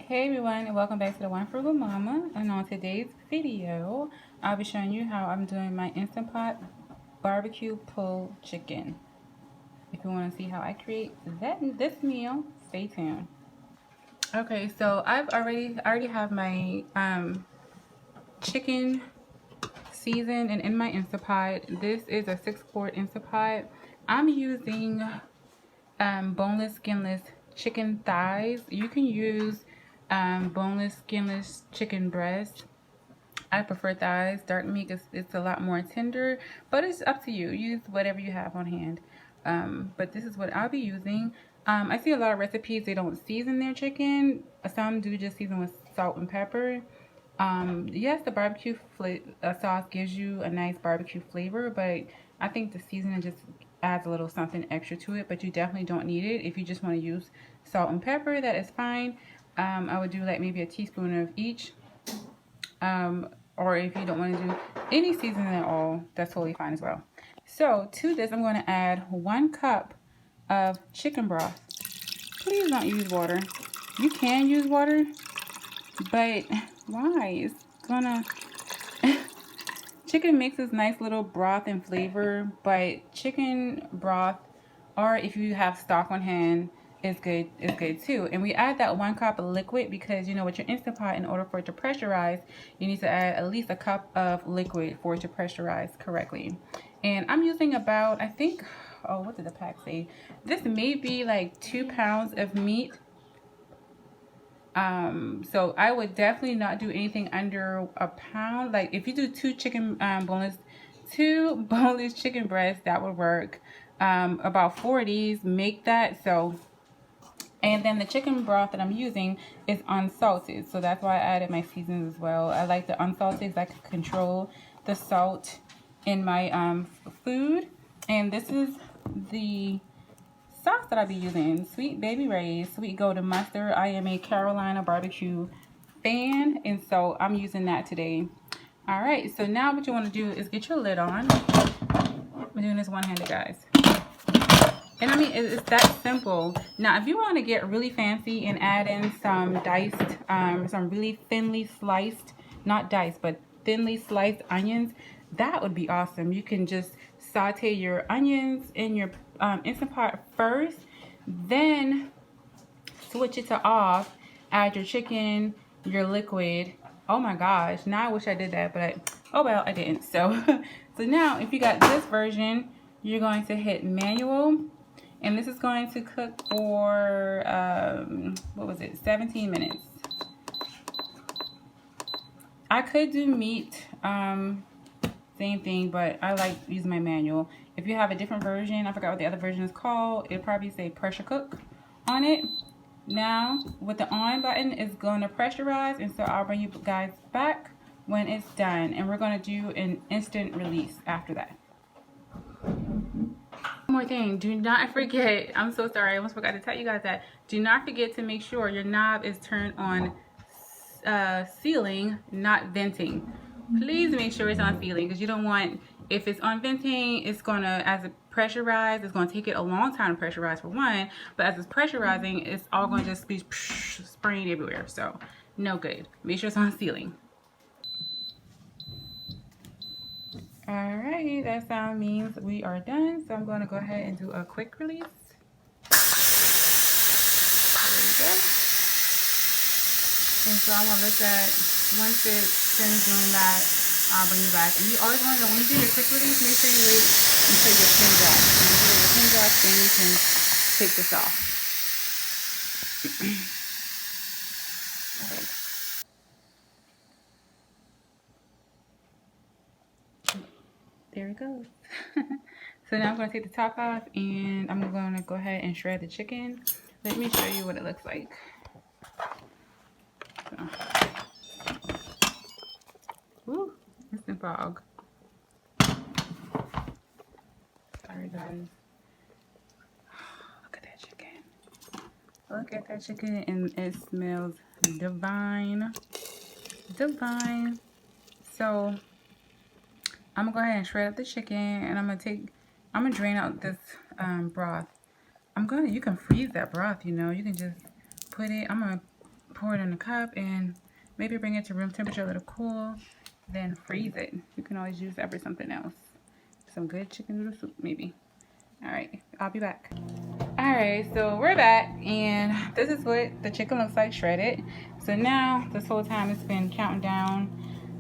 Hey everyone, and welcome back to the One Frugal Mama. And on today's video, I'll be showing you how I'm doing my Instant Pot barbecue pulled chicken. If you want to see how I create this meal, stay tuned. Okay, so I already have my chicken seasoned and in my Instant Pot. This is a 6-quart Instant Pot. I'm using boneless, skinless chicken thighs. You can use boneless, skinless chicken breast. I prefer thighs. Dark meat it's a lot more tender, but it's up to you. Use whatever you have on hand. But this is what I'll be using. I see a lot of recipes, they don't season their chicken. Some do just season with salt and pepper. Yes, the barbecue sauce gives you a nice barbecue flavor, but I think the seasoning just adds a little something extra to it, but you definitely don't need it. If you just want to use salt and pepper, that is fine. I would do like maybe a teaspoon of each. Or if you don't want to do any seasoning at all, that's totally fine as well. So to this, I'm going to add 1 cup of chicken broth. Please don't use water. You can use water, but why? It's gonna chicken makes this nice little broth and flavor, but chicken broth, or if you have stock on hand, is good. It's good too. And we add that 1 cup of liquid because you know with your Instant Pot, in order for it to pressurize, you need to add at least a cup of liquid for it to pressurize correctly. And I'm using about, I think, oh, what did the pack say? This may be like 2 pounds of meat. So I would definitely not do anything under a pound. Like if you do two boneless chicken breasts, that would work. About 4 of these make that. So, and then the chicken broth that I'm using is unsalted, so that's why I added my seasonings as well. I like the unsalted because I can control the salt in my food. And this is the sauce that I'll be using, Sweet Baby Ray's Sweet Golden Mustard. I am a Carolina barbecue fan, and so I'm using that today. All right, so now what you want to do is get your lid on. I'm doing this one-handed, guys. And I mean, it's that simple. Now, if you want to get really fancy and add in some diced, some really thinly sliced, not diced, but thinly sliced onions, that would be awesome. You can just saute your onions in your Instant Pot first, then switch it to off, add your chicken, your liquid. Oh my gosh, now I wish I did that, but oh well, I didn't. So, so now if you got this version, you're going to hit manual, and this is going to cook for, what was it, 17 minutes. I could do meat, same thing, but I like using my manual. If you have a different version, I forgot what the other version is called, it'll probably say pressure cook on it. Now, with the on button, it's going to pressurize, and so I'll bring you guys back when it's done, and we're going to do an instant release after that. One more thing, do not forget, I'm so sorry, I almost forgot to tell you guys that, do not forget to make sure your knob is turned on sealing, not venting. Please make sure it's on sealing, because you don't want, if it's on venting, it's gonna, as it pressurizes, it's gonna take it a long time to pressurize for one, but as it's pressurizing, it's all gonna just be spraying everywhere, so no good. Make sure it's on sealing. Alright, that sound means we are done, so I'm gonna go ahead and do a quick release. There we go. And so I'm gonna let that, once it finishes doing that, I'll bring you back. And you always want to know, when you do your quick release, make sure you wait until your pin drops. And when your pin drops, then you can take this off. There it goes. So now I'm going to take the top off, and I'm going to go ahead and shred the chicken. Let me show you what it looks like. So. Woo, it's the fog. Sorry guys. Look at that chicken. Look at that chicken, and it smells divine. Divine. So I'm gonna go ahead and shred up the chicken, and I'm gonna drain out this broth. You can freeze that broth, you know. You can just put it, I'm gonna pour it in a cup and maybe bring it to room temperature, let it cool, then freeze it. You can always use that for something else. Some good chicken noodle soup, maybe. All right, I'll be back. All right, so we're back, and this is what the chicken looks like shredded. So now, this whole time it's been counting down.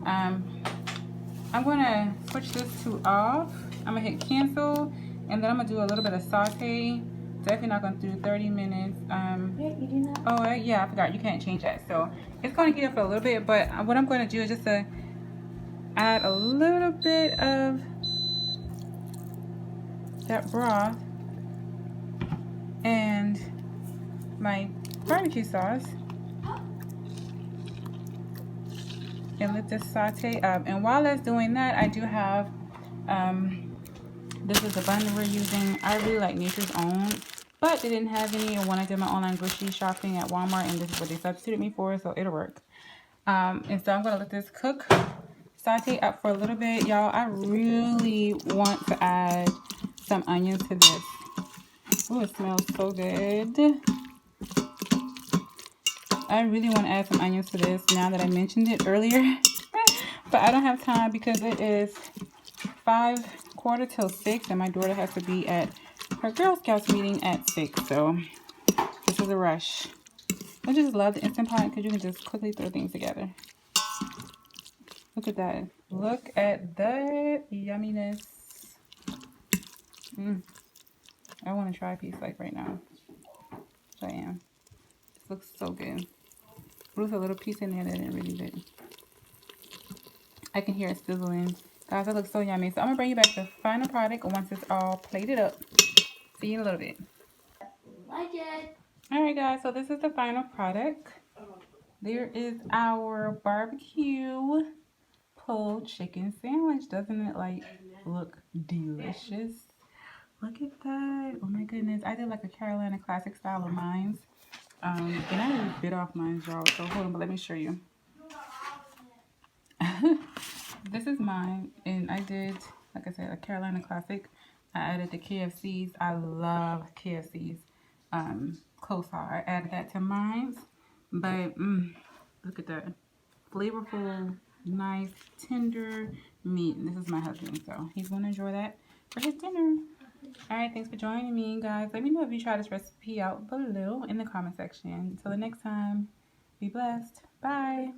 I'm gonna switch this to off. I'm gonna hit cancel, and then I'm gonna do a little bit of saute. Definitely not gonna do 30 minutes. You do not? Oh, yeah, I forgot. You can't change that. So it's gonna get up for a little bit, but what I'm gonna do is just add a little bit of that broth and my barbecue sauce, and let this saute up. And while that's doing that, I do have this is the bun we're using. I really like Nature's Own, but they didn't have any when I did my online grocery shopping at Walmart, and this is what they substituted me for, so it'll work. And so I'm gonna let this cook, saute up for a little bit. Y'all, I really want to add some onions to this. Oh, it smells so good. I really want to add some onions to this now that I mentioned it earlier. But I don't have time because it is 5:15 till 6, and my daughter has to be at her Girl Scouts meeting at 6. So this is a rush. I just love the Instant Pot because you can just quickly throw things together. Look at that. Look at that yumminess. I want to try a piece like right now. So I am. This looks so good. There's a little piece in there that didn't really fit. I can hear it sizzling. Guys, that looks so yummy. So I'm going to bring you back the final product once it's all plated up. See you in a little bit. Like it. Alright guys, so this is the final product. There is our barbecue pulled chicken sandwich. Doesn't it like look delicious? Look at that. Oh my goodness. I did like a Carolina classic style of mine. And I really bit off mine, y'all. So hold on, but let me show you. This is mine, and I did, like I said, a Carolina classic. I added the KFC's. I love KFC's coleslaw. I added that to mine. But look at that. Flavorful, nice, tender meat. And this is my husband, so he's going to enjoy that for his dinner. Alright, thanks for joining me, guys. Let me know if you try this recipe out below in the comment section. Until the next time, be blessed. Bye.